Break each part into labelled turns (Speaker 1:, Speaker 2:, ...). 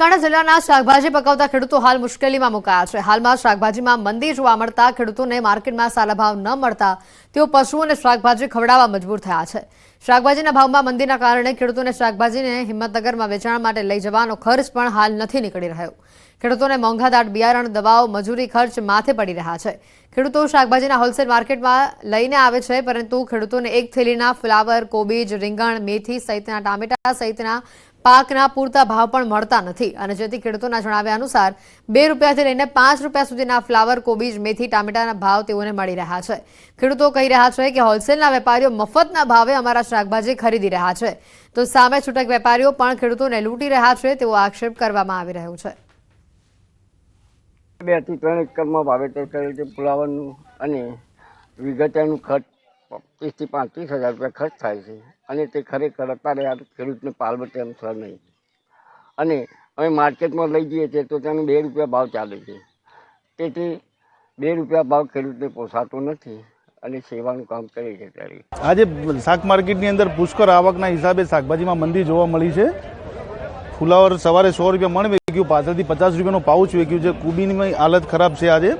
Speaker 1: બનાસકાંઠા જિલ્લાના શાકભાજી પકવતા ખેડૂતો હાલ મુશ્કેલીમાં મુકાયા છે। હાલમાં શાકભાજીમાં મંદી જોવા મળતા ખેડૂતોને માર્કેટમાં સારા ભાવ ન મળતા તેઓ પશુઓને શાકભાજી ખવડાવવા મજબૂર થયા છે। શાકભાજીના ભાવમાં મંદીના કારણે ખેડૂતોને શાકભાજીને હિંમતનગરમાં વેચાણ માટે લઈ જવાનો ખર્ચ પણ હાલ નથી નીકળી રહ્યો। ખેડૂતોને મોંઘાદાટ બિયારણ, દવાઓ, મજૂરી ખર્ચ માથે પડી રહ્યા છે। ખેડૂતો શાકભાજીના હોલસેલ માર્કેટમાં લઈને આવે છે, પરંતુ ખેડૂતોને એક થેલીના ફ્લાવર, કોબીજ, રીંગણ, મેથી સહિતના ટામેટા સહિતના પાકના પૂરતા ભાવ પણ મળતા નથી અને જેથી ખેડૂતોના જણાવ્યા અનુસાર 2 રૂપિયાથી લઈને 5 રૂપિયા સુધીના ફ્લાવર, કોબીજ, મેથી, ટામેટાના ભાવ તેઓને મળી રહ્યા છે। ખેડૂતો કહી રહ્યા છે કે હોલસેલના વેપારીઓ મફતના ભાવે અમારા શાકભાજી ખરીદી રહ્યા છે, તો સામે છૂટક વેપારીઓ પણ ખેડૂતોને લૂંટી રહ્યા છે તેવો આક્ષેપ કરવામાં આવી રહ્યો છે।
Speaker 2: 2 થી 3 એકરમાં વાવેતર કરેલ છે ફુલાવરનું અને વિઘાનું ખર્ચ 25 થી 35 હજાર રૂપિયા ખર્ચ થાય છે અને તે ખરેખર અત્યારે આ ખેડૂતને પાલવટે અનુસાર નહીં અને અમે માર્કેટમાં લઈ જઈએ છીએ તો તેનો 2 રૂપિયા ભાવ ચાલે છે, તેથી 2 રૂપિયા ભાવ ખેડૂતને પોસાતો નથી અને સેવાનું કામ કરે છે। ત્યારે
Speaker 3: આજે શાક માર્કેટની અંદર પુષ્કળ આવકના હિસાબે શાકભાજીમાં મંદી જોવા મળી છે। ફુલાવર સવારે 100 રૂપિયા મણ વેચ્યું, પાછળથી 50 રૂપિયાનો પાઉચ વેચ્યું છે। કોબીની હાલત ખરાબ છે આજે,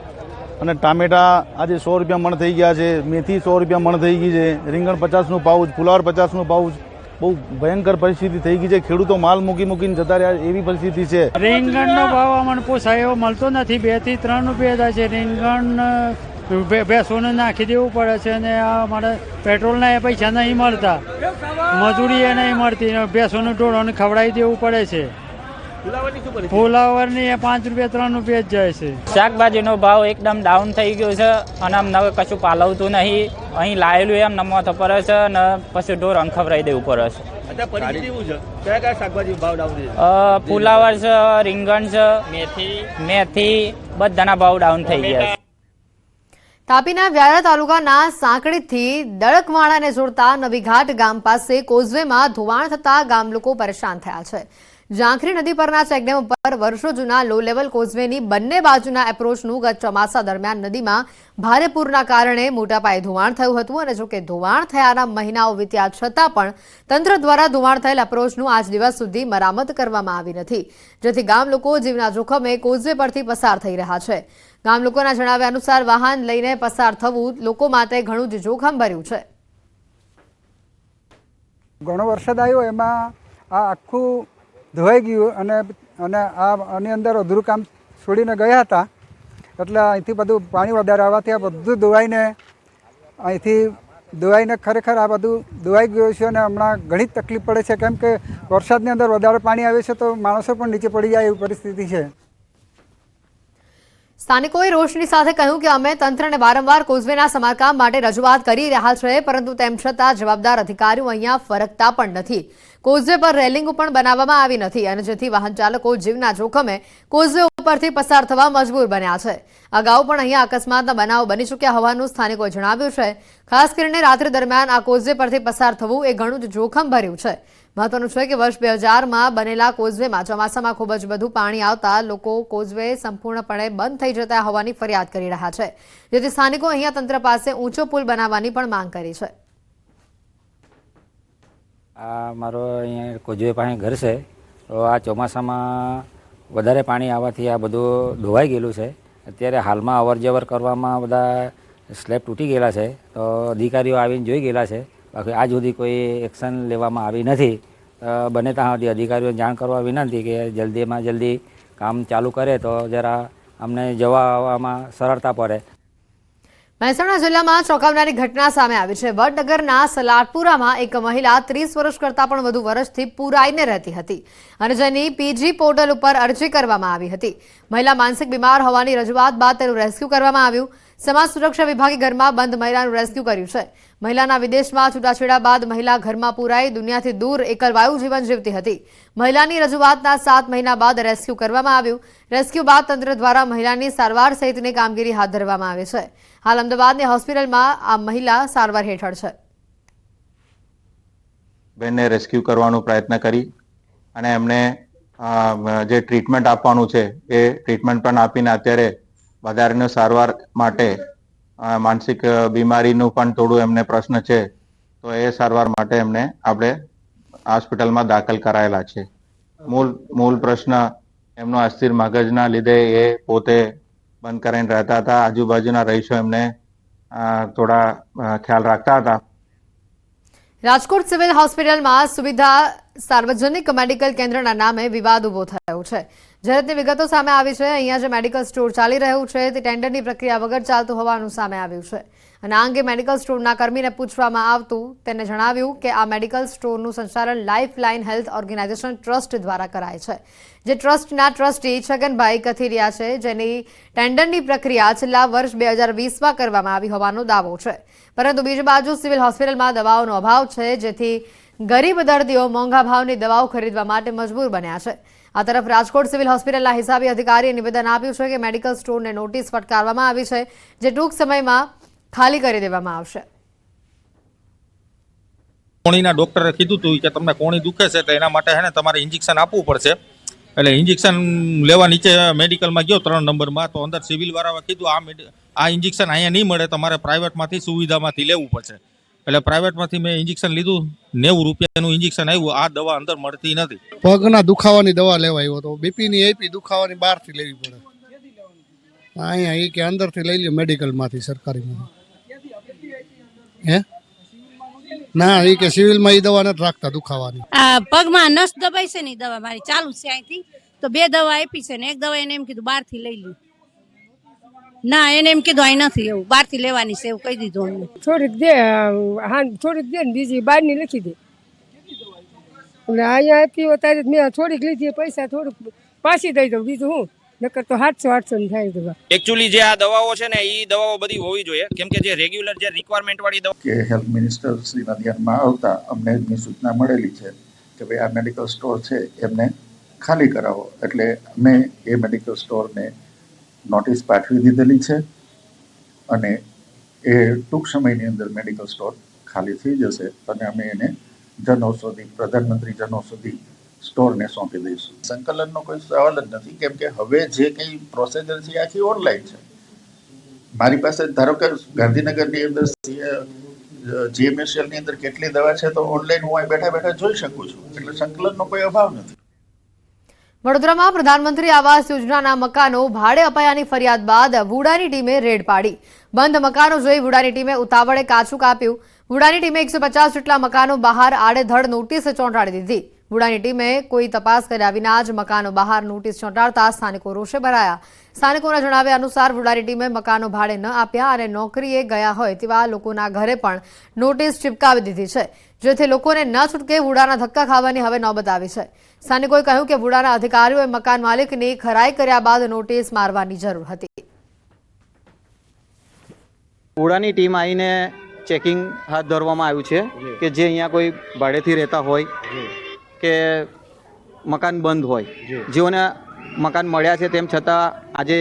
Speaker 3: અને ટામેટા આજે 100 રૂપિયા મણ થઈ ગયા છે, મેથી 100 રૂપિયા મણ થઈ ગઈ છે, રીંગણ 50નું પાઉચ, ફુલાવર 50નું પાઉચ। બહુ ભયંકર પરિસ્થિતિ થઈ ગઈ છે। ખેડૂતો માલ મૂકીને જતા રહ્યા એવી પરિસ્થિતિ છે।
Speaker 4: રીંગણનો ભાવ અમને પોસાય એવો મળતો નથી, 2 થી 3 રૂપિયા થાય છે। રીંગણ ભેંસોને નાખી દેવું પડે છે અને અમારે પેટ્રોલના પૈસા નહીં મળતા, મજૂરી એ નહીં મળતી, ભેંસોને ઢોરોને ખવડાવી દેવું પડે છે। ફુલાવરની 5 રૂપિયા 3 રૂપિયા જ જાય છે।
Speaker 5: શાકભાજીનો ભાવ એકદમ ડાઉન થઈ ગયો છે અને અમને કશું પાલવતું નહીં। અહીં લાયેલું એમ નમવા પડે છે અને પછી ઢોર ખવડાવી દેવું પડે છે। ફુલાવર છે, રીંગણ છે, મેથી બધાના ભાવ ડાઉન થઈ ગયા છે।
Speaker 1: તાપીના વ્યારા તાલુકાના સાંકડીથી દળકવાણાને જોડતા નવીઘાટ ગામ પાસે કોઝવેમાં ધોવાણ થતા ગામ લોકો પરેશાન થયા છે। ઝાંખરી નદી પરના ચેકડેમ ઉપર વર્ષો જૂના લો લેવલ કોઝવેની બંને બાજુના એપ્રોચનું ગત ચોમાસા દરમિયાન નદીમાં ભારે પૂરના કારણે મોટા પાયે ધોવાણ થયું હતું અને જોકે ધોવાણ થયાના મહિનાઓ વીત્યા છતાં પણ તંત્ર દ્વારા ધોવાણ થયેલ એપ્રોચનું આજ દિવસ સુધી મરામત કરવામાં આવી નથી, જેથી ગામ લોકો જીવના જોખમે કોઝવે પરથી પસાર થઈ રહ્યા છે। ગામ લોકોના જણાવ્યા અનુસાર વાહન લઈને પસાર થવું લોકો માટે ઘણું જ જોખમ ભર્યું છે।
Speaker 6: ઘણો વરસાદ આવ્યો, એમાં આ આખું ધોવાઈ ગયું અને આની અંદર અધૂરું કામ છોડીને ગયા હતા, એટલે અહીંથી બધું પાણી વધારે આવવાથી આ બધું ધોવાઈને ખરેખર આ બધું ધોવાઈ ગયું છે અને હમણાં ઘણી જ તકલીફ પડે છે, કેમ કે વરસાદની અંદર વધારે પાણી આવે છે તો માણસો પણ નીચે પડી જાય એવી પરિસ્થિતિ છે।
Speaker 1: સ્થાનિકોએ રોષની સાથે કહ્યું કે અમે તંત્રને વારંવાર કોઝવેના સમારકામ માટે રજૂઆત કરી રહ્યા છે, પરંતુ તેમ છતાં જવાબદાર અધિકારીઓ અહીંયા ફરકતા પણ નથી। કોઝવે પર રેલિંગ પણ બનાવવામાં આવી નથી અને જેથી વાહન ચાલકો જીવના જોખમે કોઝવે ઉપરથી પસાર થવા મજબૂર બન્યા છે। અગાઉ પણ અહીંયા અકસ્માતના બનાવો બની ચૂક્યા હોવાનું સ્થાનિકોએ જણાવ્યું છે। ખાસ કરીને રાત્રિ દરમિયાન આ કોઝવે પરથી પસાર થવું એ ઘણું જ જોખમ ભર્યું છે। મહત્વનું છે કે વર્ષ 2000માં બનેલા કોઝવેમાં ચોમાસામાં ખૂબ જ વધુ પાણી આવતા લોકો કોઝવે સંપૂર્ણપણે બંધ થઈ જતા હોવાની ફરિયાદ કરી રહ્યા છે, જેથી સ્થાનિકો અહીંયા તંત્ર પાસે ઊંચો પુલ બનાવવાની પણ માંગ કરી છે।
Speaker 7: આ મારો અહીંયા કોઝવે પાસે ઘર છે, તો આ ચોમાસામાં વધારે પાણી આવવાથી આ બધું ધોવાઈ ગયેલું છે। અત્યારે હાલમાં અવર જવર કરવામાં બધા સ્લેબ તૂટી ગયેલા છે, તો અધિકારીઓ આવીને જોઈ ગયેલા છે, બાકી આજ સુધી કોઈ એક્શન લેવામાં આવી નથી। બને ત્યાં સુધી અધિકારીઓને જાણ કરવા વિનંતી કે જલ્દીમાં જલ્દી કામ ચાલુ કરે તો જરા અમને જવા આવવામાં સરળતા પડે।
Speaker 1: મહેસાણા જિલ્લામાં ચોંકાવનારી ઘટના સામે આવી છે। વડનગરના સલાટપુરામાં એક મહિલા 30 વર્ષ કરતાં પણ વધુ વર્ષથી પુરાઈને રહેતી હતી અને જેની પીજી પોર્ટલ ઉપર અરજી કરવામાં આવી હતી। મહિલા માનસિક બીમાર હોવાની રજૂઆત બાદ તેનું રેસ્ક્યુ કરવામાં આવ્યું। સમાજ સુરક્ષા વિભાગે ઘરમાં બંધ મહિલાનું રેસ્ક્યુ કર્યું છે। મહિલાના વિદેશમાં છૂટાછેડા બાદ મહિલા ઘરમાં પુરાઈ દુનિયાથી દૂર એકલવાયુ જીવન જીવતી હતી। મહિલાની રજૂઆતના 7 મહિના બાદ રેસ્ક્યુ કરવામાં આવ્યું। રેસ્ક્યુ બાદ તંત્ર દ્વારા મહિલાની સારવાર સહિતની કામગીરી હાથ ધરવામાં આવી છે। હાલ અમદાવાદની હોસ્પિટલમાં આ મહિલા સારવાર હેઠળ છે।
Speaker 8: બેનને રેસ્ક્યુ કરવાનો પ્રયત્ન કરી અને એમને જે ટ્રીટમેન્ટ આપવાનું છે એ ટ્રીટમેન્ટ પણ આપીને અત્યારે વધારેનો સારવાર માટે માનસિક બીમારીનું પણ થોડું એમને પ્રશ્ન છે, તો એ સારવાર માટે એમને આપણે હોસ્પિટલમાં દાખલ કરાયેલા છે। મૂળ પ્રશ્ન એમનો અસ્થિર મગજના લીધે એ પોતે બંધ કરીને રહેતા હતા. આજુબાજુના રહીશો એમને થોડા ખ્યાલ રાખતા હતા.
Speaker 1: રાજકોટ સિવિલ હોસ્પિટલમાં સુવિધા સાર્વજનિક મેડિકલ કેન્દ્રના નામે વિવાદ ઉભો થયો છે. જ્યારે તે વિગતો સામે આવી છે. અહીંયા જે મેડિકલ સ્ટોર ચાલી રહ્યું છે તે ટેન્ડરની પ્રક્રિયા વગર ચાલતું હોવાનું સામે આવ્યું છે અને આ અંગે મેડિકલ સ્ટોરના કર્મીને પૂછવામાં આવતું તેને જણાવ્યું કે આ મેડિકલ સ્ટોરનું સંચાલન લાઇફલાઇન હેલ્થ ઓર્ગેનાઇઝેશન ટ્રસ્ટ દ્વારા કરાય છે, જે ટ્રસ્ટના ટ્રસ્ટી છગનભાઈ કથિરિયા છે, જેની ટેન્ડરની પ્રક્રિયા છેલ્લા વર્ષ 2020માં કરવામાં આવી હોવાનો દાવો છે. પરંતુ બીજી બાજુ સિવિલ હોસ્પિટલમાં દવાઓનો અભાવ છે, જેથી ગરીબ દર્દીઓ મોંઘા ભાવની દવાઓ ખરીદવા માટે મજબૂર બન્યા છે. આ તરફ રાજકોટ સિવિલ હોસ્પિટલના હિસાબી અધિકારીએ નિવેદન આપ્યું છે કે મેડિકલ સ્ટોરને નોટિસ ફટકારવામાં આવી છે, જે ટૂંક સમયમાં ખાલી કરી દેવામાં આવશે.
Speaker 9: કોણીના ડોક્ટરે કીધું હતું કે તમને કોણી દુખે છે તો એના માટે છે ને તમારે ઇન્જેક્શન આપવું પડશે. એટલે ઇન્જેક્શન લેવા નીચે મેડિકલમાં ગયો 3 નંબરમાં, તો અંદર સિવિલ વાળાએ કીધું આ ઇન્જેક્શન અહીંયા નહીં મળે, તમારે પ્રાઇવેટમાંથી સુવિધામાંથી લેવું પડશે. એટલે પ્રાઇવેટમાંથી મેં ઇન્જેક્શન લીધું, 90 રૂપિયાનું ઇન્જેક્શન આવ્યું. આ દવા અંદર મળતી નથી.
Speaker 10: પગના દુખાવાની દવા લેવા આવ્યો હતો, બીપીની આપી, દુખાવાની બહારથી લેવી પડે. અહીંયા એ કે અંદરથી લઈ લ્યો મેડિકલમાંથી, સરકારીમાંથી. હે ના, એ કે સિવિલમાં એ દવા નથી રાખતા દુખાવાની.
Speaker 11: આ પગમાં નસ દબાઈ છે ને દવા મારી ચાલુ છે અહીંથી, તો 2 દવા આપી છે ને 1 દવા એને એમ કીધું બહારથી લઈ લ્યો. ના, એને એમ કીધું અહીં નથી, એવું બહારથી લેવાની છે એવું કહી દીધું અમને.
Speaker 12: થોડીક દે, હા થોડીક દે ને બીજી બહારની લખી દે. એટલે અહીંયા આપી ત્યારે મેં થોડીક લીધી, પૈસા થોડુંક પાછી દઈ દઉં, બીજું હું નકર તો 700-800 ની થાય દવા.
Speaker 13: એકચ્યુઅલી જે આ દવાઓ છે ને એ દવાઓ બધી હોવી જોઈએ, કેમ કે જે રેગ્યુલર જે રિક્વાયરમેન્ટ વાળી દવા
Speaker 14: કે હેલ્થ મિનિસ્ટર શ્રીના ધ્યાનમાં આવતા અમને એમની સૂચના મળેલી છે કે ભાઈ આ મેડિકલ સ્ટોર છે એમને ખાલી કરાવો. એટલે અમે એ મેડિકલ સ્ટોરને નોટિસ પાઠવી દીધેલી છે અને એ ટૂંક સમયની અંદર મેડિકલ સ્ટોર ખાલી થઈ જશે અને અમે એને જનઔષધિ, પ્રધાનમંત્રી જનઔષધિ સ્ટોરને સોંપી દઈશું. સંકલનનો કોઈ સવાલ જ નથી, કેમ કે હવે જે કંઈ પ્રોસિજર છે આખી ઓનલાઈન છે. મારી પાસે ધારો કે ગાંધીનગરની અંદર જીએમએસએલની અંદર કેટલી દવા છે તો ઓનલાઈન હું બેઠા બેઠા જોઈ શકું છું. એટલે સંકલનનો કોઈ અભાવ નથી.
Speaker 1: વડોદરામાં પ્રધાનમંત્રી આવાસ યોજનાના મકાનો ભાડે અપાયાની ફરિયાદ બાદ વુડાની ટીમે રેડ પાડી. બંધ મકાનો જોઈ વુડાની ટીમે ઉતાવળે કાચું કાપ્યું. વુડાની ટીમે 150 જેટલા મકાનો બહાર આડેધડ નોટિસ ચોંટાડી દીધી. વુડાની ટીમે કોઈ તપાસ કર્યા વિના જ મકાનો બહાર નોટિસ ચોંટાડતા સ્થાનિકો રોષે ભરાયા. સ્થાનિકોના જણાવ્યા અનુસાર વુડાની ટીમે મકાનો ભાડે ન આપ્યા અને નોકરીએ ગયા હોય તેવા લોકોના ઘરે પણ નોટિસ ચિપકાવી દીધી છે, જેથી લોકોને ન છૂટકે વુડાના ધક્કા ખાવાની હવે નોબત આવી છે. સ્થાનિકોએ કહ્યું કે વુડાના અધિકારીઓએ મકાન માલિકની ખરાઈ કર્યા બાદ નોટિસ મારવાની જરૂર હતી.
Speaker 15: વુડાની ટીમ આવીને ચેકિંગ હાથ ધરવામાં આવ્યું છે કે જે અહીંયા કોઈ ભાડેથી રહેતા હોય કે મકાન બંધ હોય, જેઓને મકાન મળ્યા છે તેમ છતાં આજે